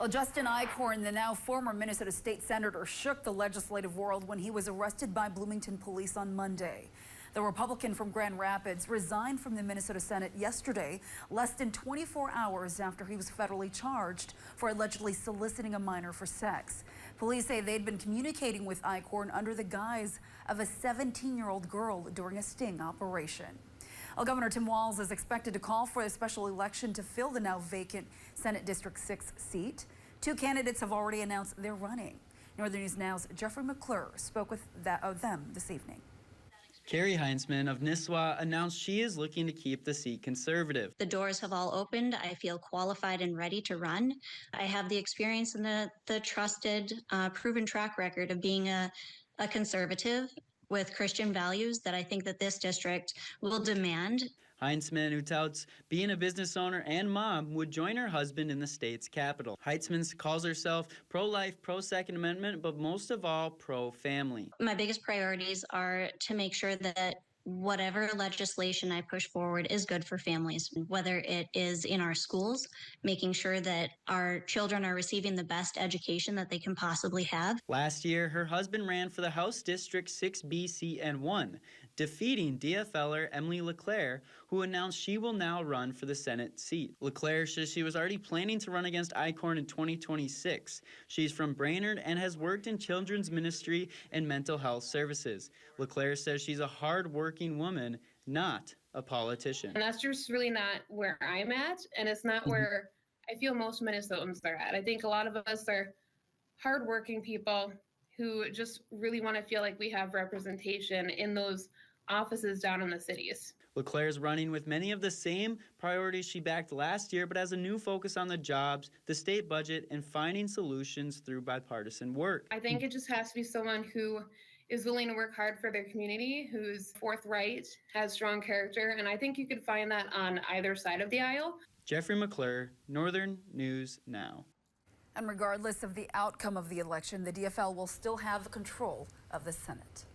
Well, Justin Eichhorn, the now former Minnesota state senator, shook the legislative world when he was arrested by Bloomington police on Monday. The Republican from Grand Rapids resigned from the Minnesota Senate yesterday, less than 24 hours after he was federally charged for allegedly soliciting a minor for sex. Police say they'd been communicating with Eichhorn under the guise of a 17-year-old girl during a sting operation. Well, Governor Tim Walz is expected to call for a special election to fill the now vacant Senate District 6 seat. Two candidates have already announced they're running. Northern News Now's Jeffrey McClure spoke with them this evening. Carrie Heinzman of Nisswa announced she is looking to keep the seat conservative. The doors have all opened. I feel qualified and ready to run. I have the experience and the trusted, proven track record of being a conservative with Christian values that I think that this district will demand. Heinzman, who touts being a business owner and mom, would join her husband in the state's capital. Heinzman calls herself pro-life, pro-Second Amendment, but most of all, pro-family. My biggest priorities are to make sure that whatever legislation I push forward is good for families, whether it is in our schools, making sure that our children are receiving the best education that they can possibly have. Last year, her husband ran for the House District 6B seat and won, defeating DFLer Emily LeClaire, who announced she will now run for the Senate seat. LeClaire says she was already planning to run against Eichhorn in 2026. She's from Brainerd and has worked in children's ministry and mental health services. LeClaire says she's a hard-working woman, not a politician. And that's just really not where I'm at, and it's not where I feel most Minnesotans are at. I think a lot of us are hardworking people who just really want to feel like we have representation in those offices down in the cities. LeClaire is running with many of the same priorities she backed last year, but has a new focus on the jobs, the state budget, and finding solutions through bipartisan work. I think it just has to be someone who is willing to work hard for their community, who's forthright, has strong character, and I think you could find that on either side of the aisle. Jeffrey McClure, Northern News Now. And regardless of the outcome of the election, the DFL will still have control of the Senate.